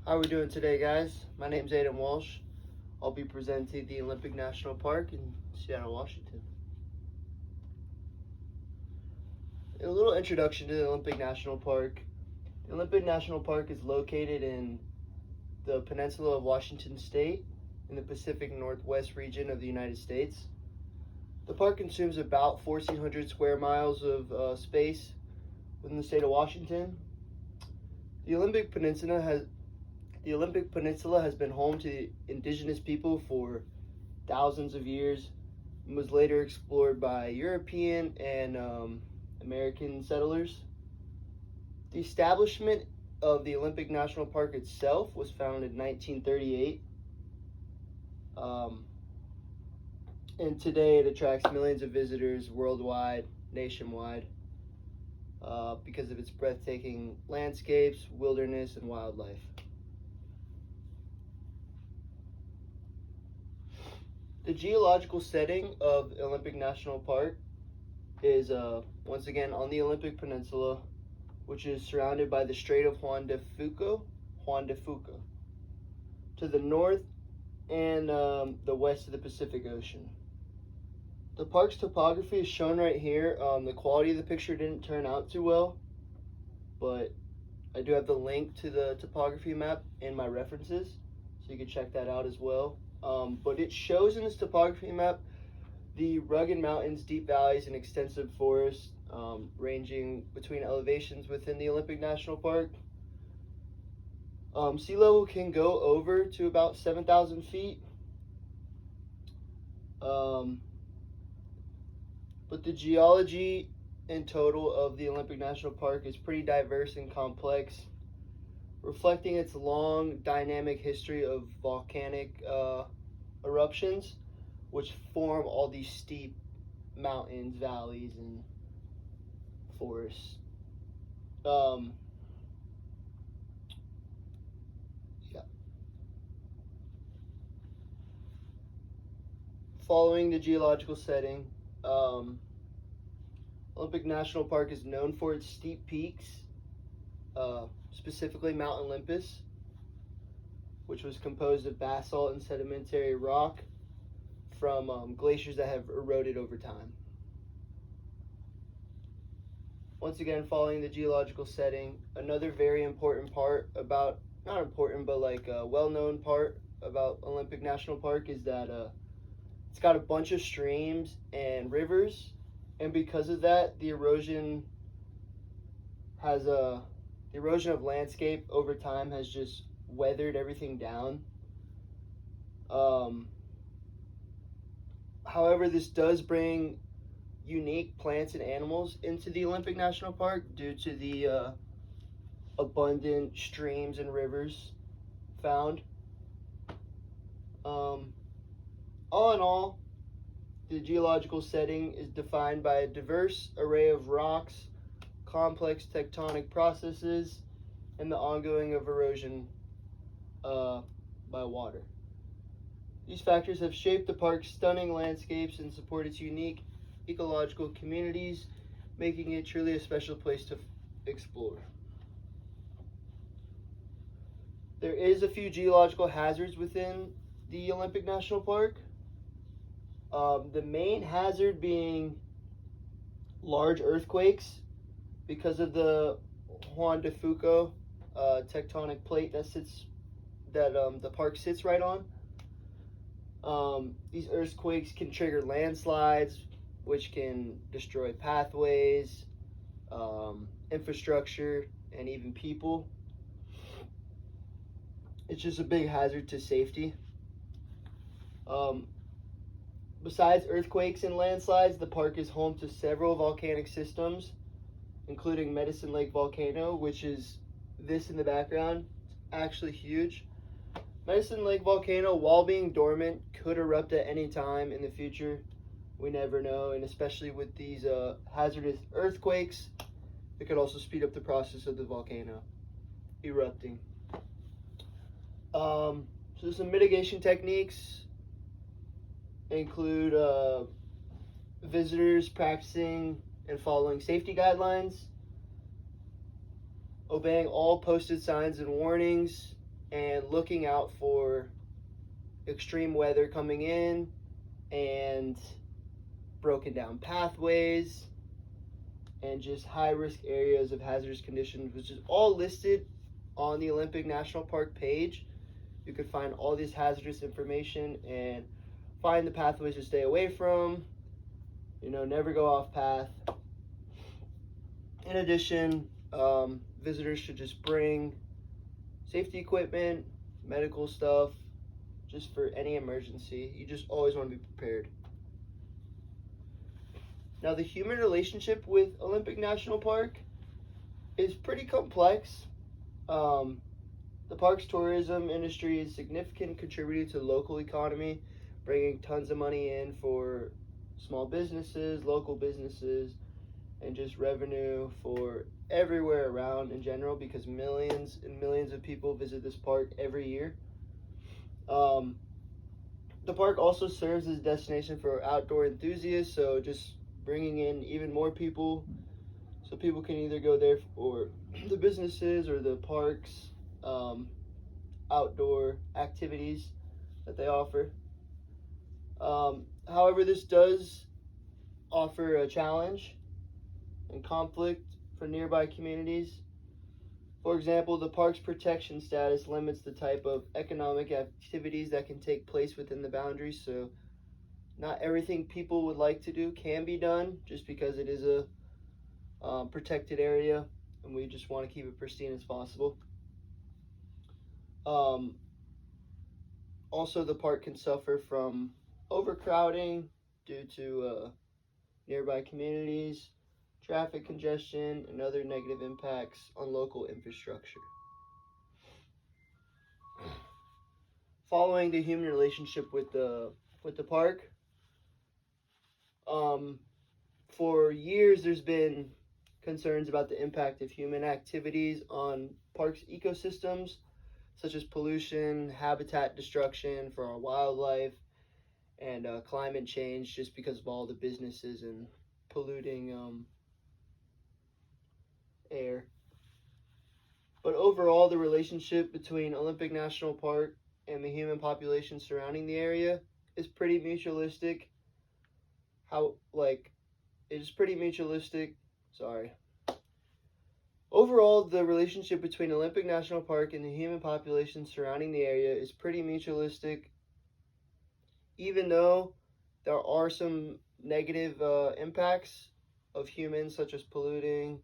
How are we doing today, guys? My name's Aiden Walsh. I'll be presenting the Olympic National Park in Seattle, Washington. A little introduction to the Olympic National Park. The Olympic National Park is located in the peninsula of Washington State in the Pacific Northwest region of the United States. The park consumes about 1,400 square miles of space within the state of Washington. The Olympic Peninsula has been home to indigenous people for thousands of years and was later explored by European and American settlers. The establishment of the Olympic National Park itself was founded in 1938. And today it attracts millions of visitors worldwide, nationwide, because of its breathtaking landscapes, wilderness, and wildlife. The geological setting of Olympic National Park is once again on the Olympic Peninsula, which is surrounded by the Strait of Juan de Fuca, to the north and the west of the Pacific Ocean. The park's topography is shown right here. The quality of the picture didn't turn out too well, but I do have the link to the topography map in my references, so you can check that out as well. But it shows in this topography map the rugged mountains, deep valleys, and extensive forests, ranging between elevations within the Olympic National Park. Sea level can go over to about 7,000 feet. But the geology in total of the Olympic National Park is pretty diverse and complex, reflecting its long dynamic history of volcanic eruptions, which form all these steep mountains, valleys, and forests. Following the geological setting, Olympic National Park is known for its steep peaks, specifically Mount Olympus, which was composed of basalt and sedimentary rock from glaciers that have eroded over time. Once again, following the geological setting, another very important part about, not important, but like a well-known part about Olympic National Park is that it's got a bunch of streams and rivers, and because of that, the erosion of landscape over time has just weathered everything down. However, this does bring unique plants and animals into the Olympic National Park due to the abundant streams and rivers found. All in all, the geological setting is defined by a diverse array of rocks, complex tectonic processes, and the ongoing of erosion by water. These factors have shaped the park's stunning landscapes and support its unique ecological communities, making it truly a special place to explore. There is a few geological hazards within the Olympic National Park. The main hazard being large earthquakes because of the Juan de Fuca tectonic plate that the park sits right on. These earthquakes can trigger landslides, which can destroy pathways, infrastructure, and even people. It's just a big hazard to safety. Besides earthquakes and landslides, the park is home to several volcanic systems, including Medicine Lake Volcano, which is this in the background. It's actually huge. Medicine Lake Volcano, while being dormant, could erupt at any time in the future. We never know, and especially with these hazardous earthquakes, it could also speed up the process of the volcano erupting. So some mitigation techniques include visitors practicing and following safety guidelines, obeying all posted signs and warnings, and looking out for extreme weather coming in and broken down pathways and just high risk areas of hazardous conditions, which is all listed on the Olympic National Park page. You can find all this hazardous information and find the pathways to stay away from, never go off path. In addition, visitors should just bring safety equipment, medical stuff, just for any emergency. You just always want to be prepared. Now, the human relationship with Olympic National Park is pretty complex. The park's tourism industry is a significant contributor to the local economy, bringing tons of money in for small businesses, local businesses, and just revenue for everywhere around in general, because millions and millions of people visit this park every year. The park also serves as a destination for outdoor enthusiasts, so just bringing in even more people, so people can either go there for the businesses or the parks, outdoor activities that they offer. However, this does offer a challenge and conflict for nearby communities. For example, the park's protection status limits the type of economic activities that can take place within the boundaries, so not everything people would like to do can be done, just because it is a protected area and we just want to keep it pristine as possible. Also, the park can suffer from overcrowding due to nearby communities, traffic congestion, and other negative impacts on local infrastructure. Following the human relationship with the park, for years there's been concerns about the impact of human activities on parks' ecosystems, such as pollution, habitat destruction for our wildlife, and climate change, just because of all the businesses and polluting air. But overall, the relationship between Olympic National Park and the human population surrounding the area is pretty mutualistic. Overall, the relationship between Olympic National Park and the human population surrounding the area is pretty mutualistic, even though there are some negative impacts of humans, such as polluting,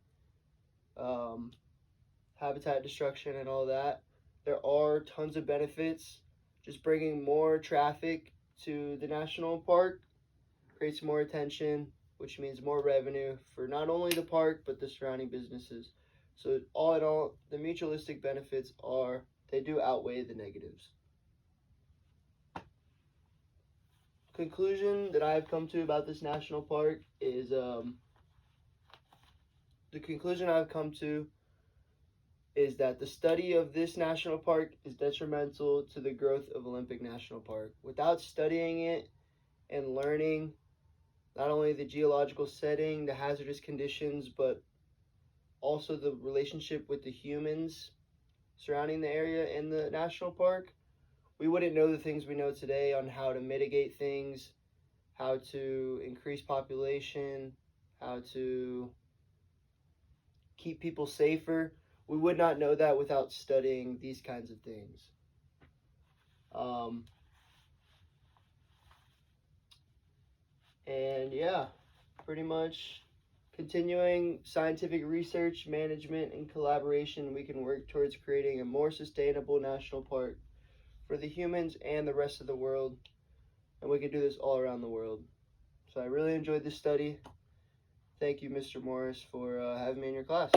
habitat destruction, and all that. There are tons of benefits. Just bringing more traffic to the national park creates more attention, which means more revenue for not only the park but the surrounding businesses. So all in all, the mutualistic benefits they do outweigh the negatives. Conclusion that I've come to about this national park is that the study of this national park is detrimental to the growth of Olympic National Park. Without studying it and learning not only the geological setting, the hazardous conditions, but also the relationship with the humans surrounding the area in the national park, we wouldn't know the things we know today on how to mitigate things, how to increase population, how to keep people safer. We would not know that without studying these kinds of things. And yeah, pretty much continuing scientific research, management, and collaboration, we can work towards creating a more sustainable national park for the humans and the rest of the world. And we can do this all around the world. So I really enjoyed this study. Thank you, Mr. Morris, for having me in your class.